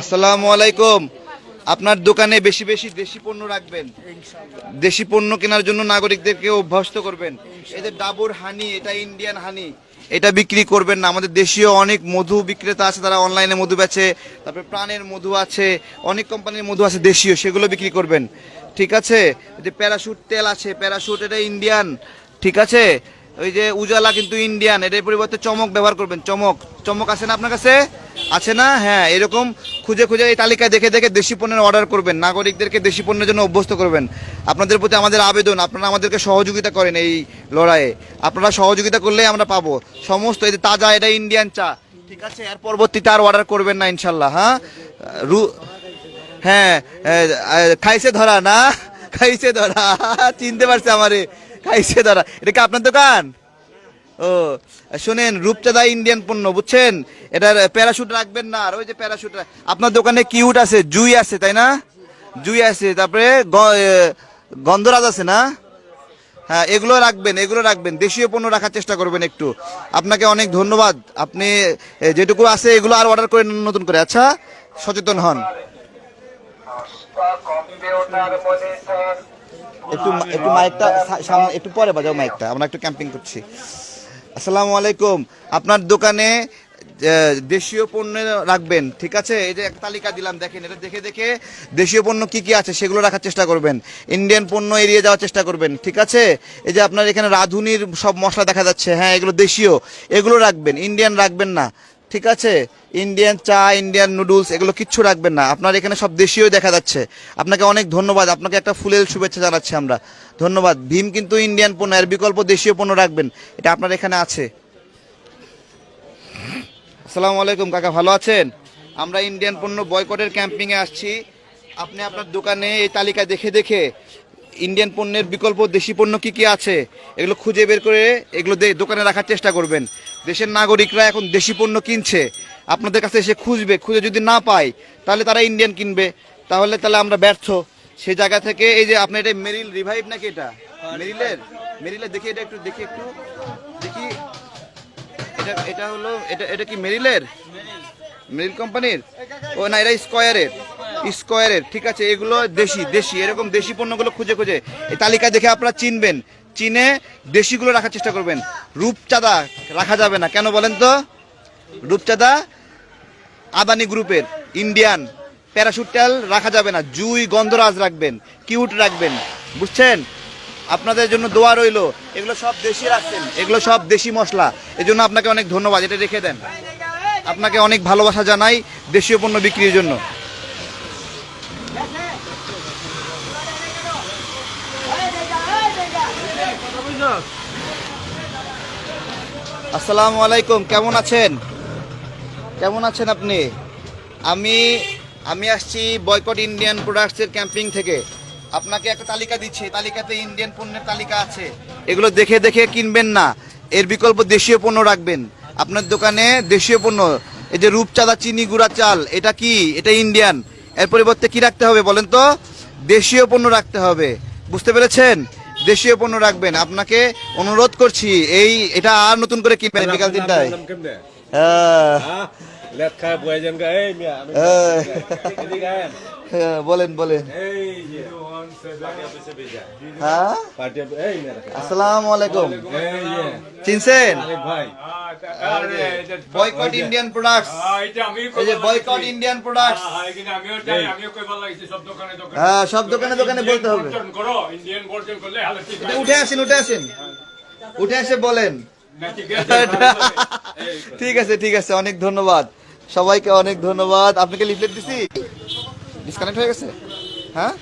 আসসালামু আলাইকুম। আপনার দোকানে বেশি বেশি দেশি পণ্য রাখবেন। দেশি পণ্য কেনার জন্য নাগরিকদেরকে অভ্যস্ত করবেন। এই যে ডাবর হানি, এটা ইন্ডিয়ান হানি, এটা বিক্রি করবেন না। আমাদের দেশীয় অনেক মধু বিক্রেতা আছে, তারা অনলাইনে মধু বেচে। তারপরে প্রাণের মধু আছে, অনেক কোম্পানির মধু আছে দেশীয়, সেগুলো বিক্রি করবেন। ঠিক আছে? যে প্যারাশুট তেল আছে, প্যারাশুট এটা ইন্ডিয়ান। ঠিক আছে? ওই যে উজালা কিন্তু ইন্ডিয়ান, এটার পরিবর্তে চমক ব্যবহার করবেন। চমক, চমক আছে না আপনার কাছে? আছে না? হ্যাঁ, এরকম খুঁজে খুঁজে এই তালিকা দেখে দেখে দেশি পণ্যের অর্ডার করবেন, নাগরিকদেরকে দেশি পণ্যের জন্য অভ্যস্ত করবেন। আপনাদের প্রতি আমাদের আবেদন, আপনারা আমাদেরকে সহযোগিতা করেন এই লড়াইয়ে। আপনারা সহযোগিতা করলে আমরা পাবো সমস্ত। এই যে তাজা, এটা ইন্ডিয়ান চা। ঠিক আছে? এর পরবর্তীতে আর অর্ডার করবেন না ইনশাল্লাহ। হ্যাঁ, হ্যাঁ, খাইছে ধরা না, খাইছে ধরা, চিনতে পারছে আমারে, খাইছে ধরা। এটা কি আপনার দোকান? ও শোনেন, রূপচাঁদা ইন্ডিয়ান পণ্য, বুঝছেন? এটার প্যারাশুট রাখবেন না। আর ওই যে প্যারাশুট আপনার দোকানে কিউট আছে, জুই আছে তাই না? জুই আছে, তারপরে গন্ধরাজ আছে না? হ্যাঁ, এগুলো রাখবেন, এগুলো রাখবেন। দেশীয় পণ্য রাখার চেষ্টা করবেন একটু। আপনাকে অনেক ধন্যবাদ। আপনি যেটুকু আছে এগুলো আর অর্ডার করে নতুন করে। আচ্ছা, সচেতন হন। একটু একটু মাইকটা সামনে একটু পরে বাজাও, মাইকটা, আমরা একটু ক্যাম্পিং করছি। আসসালামু আলাইকুম। আপনার দোকানে দেশীয় পণ্য রাখবেন। ঠিক আছে? এই যে একটা তালিকা দিলাম, দেখেন, এটা দেখে দেখে দেশীয় পণ্য কি কি আছে সেগুলো রাখার চেষ্টা করবেন। ইন্ডিয়ান পণ্য এড়িয়ে যাওয়ার চেষ্টা করবেন। ঠিক আছে? এই যে আপনার এখানে রাঁধুনির সব মশলা দেখা যাচ্ছে, হ্যাঁ, এগুলো দেশীয়, এগুলো রাখবেন, ইন্ডিয়ান রাখবেন না। ঠিক আছে? ইন্ডিয়ান চা, ইন্ডিয়ান নুডলস, এগুলো কিচ্ছু রাখবেন না। আপনার এখানে সব দেশীয় দেখা যাচ্ছে। আপনাকে অনেক ধন্যবাদ। আপনাকে একটা ফুলেল শুভেচ্ছা জানাচ্ছি আমরা। ধন্যবাদ। ভীম কিন্তু ইন্ডিয়ান পণ্য, এর বিকল্প দেশীয় পণ্য রাখবেন। এটা আপনার এখানে আছে। আসসালামু আলাইকুম কাকা, ভালো আছেন? আমরা ইন্ডিয়ান পণ্য বয়কটের ক্যাম্পিংয়ে আসছি। আপনি আপনার দোকানে এই তালিকা দেখে দেখে ইন্ডিয়ান পণ্যের বিকল্প দেশি পণ্য কি কি আছে এগুলো খুঁজে বের করে এগুলো দোকানে রাখার চেষ্টা করবেন। দেশের নাগরিকরা এখন দেশি পণ্য কিনছে, আপনাদের কাছে এসে খুঁজবে, খুঁজে যদি না পায় তাহলে তারা ইন্ডিয়ান কিনবে। তাহলে আমরা ব্যর্থ। সেই জায়গা থেকে এই যে আপনার এটা মেরিল রিভাইভ নাকি? এটা মেরিলের, মেরিলের দেখি, এটা একটু দেখি, একটু দেখি। এটা এটা হলো, এটা কি মেরিলের, মেরিল কোম্পানির? ও না, এটা স্কয়ারের, স্কয়ারের। ঠিক আছে, এগুলো দেশি, দেশি এরকম দেশি পণ্যগুলো খুঁজে খুঁজে এই তালিকা দেখে আপনারা চিনবেন, চিনে দেশিগুলো রাখার চেষ্টা করবেন। রূপচাঁদা রাখা যাবে না, কেন বলেন তো? রূপচাঁদা আদানি গ্রুপের ইন্ডিয়ান। প্যারাশুট তেল রাখা যাবে না। জুই, গন্ধরাজ রাখবেন, কিউট রাখবেন, বুঝছেন? আপনাদের জন্য দোয়া রইল। এগুলো সব দেশি রাখছেন, এগুলো সব দেশি মশলা। এই জন্য আপনাকে অনেক ধন্যবাদ, এটা রেখে দেন। আপনাকে অনেক ভালোবাসা জানাই দেশীয় পণ্য বিক্রির জন্য। আসসালামু আলাইকুম, কেমন আছেন? কেমন আছেন আপনি? আমি আমি আসছি বয়কট ইন্ডিয়ান প্রোডাক্টসের ক্যাম্পিং থেকে। আপনাকে একটা তালিকা দিচ্ছি, তালিকাতে ইন্ডিয়ান পণ্যের তালিকা আছে, এগুলো দেখে দেখে কিনবেন না। এর বিকল্প দেশীয় পণ্য রাখবেন আপনার দোকানে। দেশীয় পণ্য, এই যে রূপচাঁদা চিনি গুঁড়া চাল, এটা কি? এটা ইন্ডিয়ান। এর পরিবর্তে কি রাখতে হবে বলেন তো? দেশীয় পণ্য রাখতে হবে। বুঝতে পেরেছেন? দেশীয় পণ্য রাখবেন। আপনাকে অনুরোধ করছি, এটা আর নতুন করে কিনবেন বিকাল 3টায়। বলেন বলেন। হ্যাঁ, আসসালামু আলাইকুম। চিনছেন? বয়কট ইন্ডিয়ান প্রোডাক্টস, এই যে বয়কট ইন্ডিয়ান প্রোডাক্টস। হ্যাঁ, সব দোকানে দোকানে বলতে হবে। উঠে আসেন, উঠে আসেন, উঠে এসে বলেন। ঠিক আছে, ঠিক আছে, অনেক ধন্যবাদ সবাইকে, অনেক ধন্যবাদ। আপনাকে লিফলেট দিছি, ডিসকানেক্ট হয়ে গেছে। হ্যাঁ,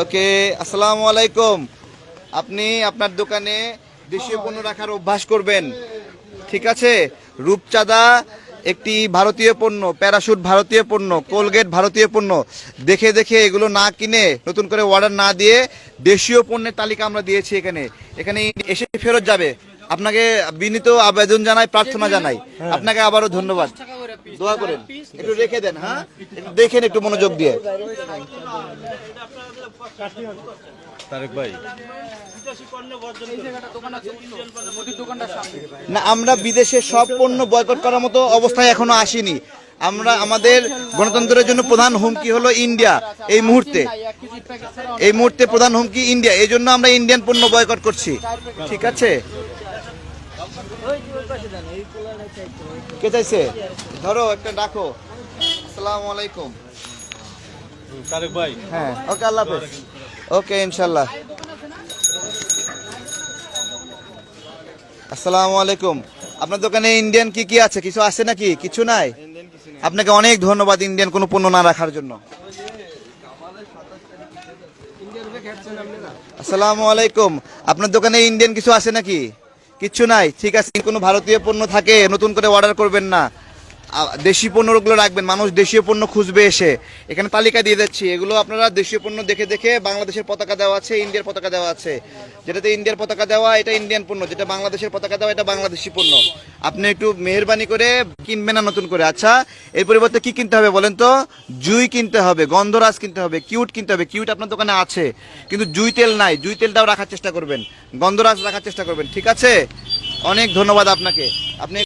ওকে। আসসালামু আলাইকুম। আপনি আপনার দোকানে দেশীয় পণ্য রাখার অভ্যাস করবেন। ঠিক আছে? রূপচাঁদা একটি ভারতীয় পণ্য, প্যারাশুট ভারতীয় পণ্য, কোলগেট ভারতীয় পণ্য। দেখে দেখে এগুলো না কিনে, নতুন করে অর্ডার না দিয়ে দেশীয় পণ্যের তালিকা আমরা দিয়েছি। এখানে এখানে এসে ফেরত যাবে। আপনাকে বিনীত আবেদন জানাই, প্রার্থনা জানাই। আপনাকে আবারও ধন্যবাদ। দোয়া করেন, একটু রেখে দেন। হ্যাঁ, দেখেন একটু মনোযোগ দিয়ে। তারেক ভাই, না, আমরা বিদেশে সব পণ্য বয়কট করার মতো অবস্থায় এখনো আসিনি। আমরা আমাদের গণতন্ত্রের জন্য প্রধান হুমকি হলো ইন্ডিয়া এই মুহূর্তে। এই মুহূর্তে প্রধান হুমকি ইন্ডিয়া, এই জন্য আমরা ইন্ডিয়ান পণ্য বয়কট করছি। ঠিক আছে, কে চাইছে ধরো একটা রাখো। আসসালামু আলাইকুম। তারেক ভাই, হ্যাঁ, ওকে, আল্লাহ হাফেজ। ওকে, ইনশাল্লাহ। আসসালামু আলাইকুম। আপনার দোকানে ইন্ডিয়ান কি কি আছে? কিছু আছে নাকি? কিছু নাই? আপনাকে অনেক ধন্যবাদ ইন্ডিয়ান কোনো পণ্য না রাখার জন্য। আসসালামু আলাইকুম। আপনার দোকানে ইন্ডিয়ান কিছু আছে নাকি? কিচ্ছু নাই? ঠিক আছে, কোনো ভারতীয় পণ্য থাকে নতুন করে অর্ডার করবেন না, দেশি পণ্যগুলো রাখবেন। মানুষ দেশীয় পণ্য খুঁজবে এসে। এখানে তালিকা দিয়ে দিচ্ছি, এগুলো আপনারা দেশীয় পণ্য দেখে দেখে, বাংলাদেশের পতাকা দেওয়া আছে, ইন্ডিয়ার পতাকা দেওয়া আছে। যেটাতে ইন্ডিয়ার পতাকা দেওয়া এটা ইন্ডিয়ান পণ্য, যেটা বাংলাদেশের পতাকা দেওয়া এটা বাংলাদেশি পণ্য। আপনি একটু মেহেরবানি করে কিনবেন না নতুন করে। আচ্ছা, এর পরিবর্তে কি কিনতে হবে বলেন তো? জুই কিনতে হবে, গন্ধরাজ কিনতে হবে, কিউট কিনতে হবে। কিউট আপনার দোকানে আছে কিন্তু জুই তেল নাই, জুই তেলটাও রাখার চেষ্টা করবেন, গন্ধরাজ রাখার চেষ্টা করবেন। ঠিক আছে, অনেক ধন্যবাদ আপনাকে। আপনি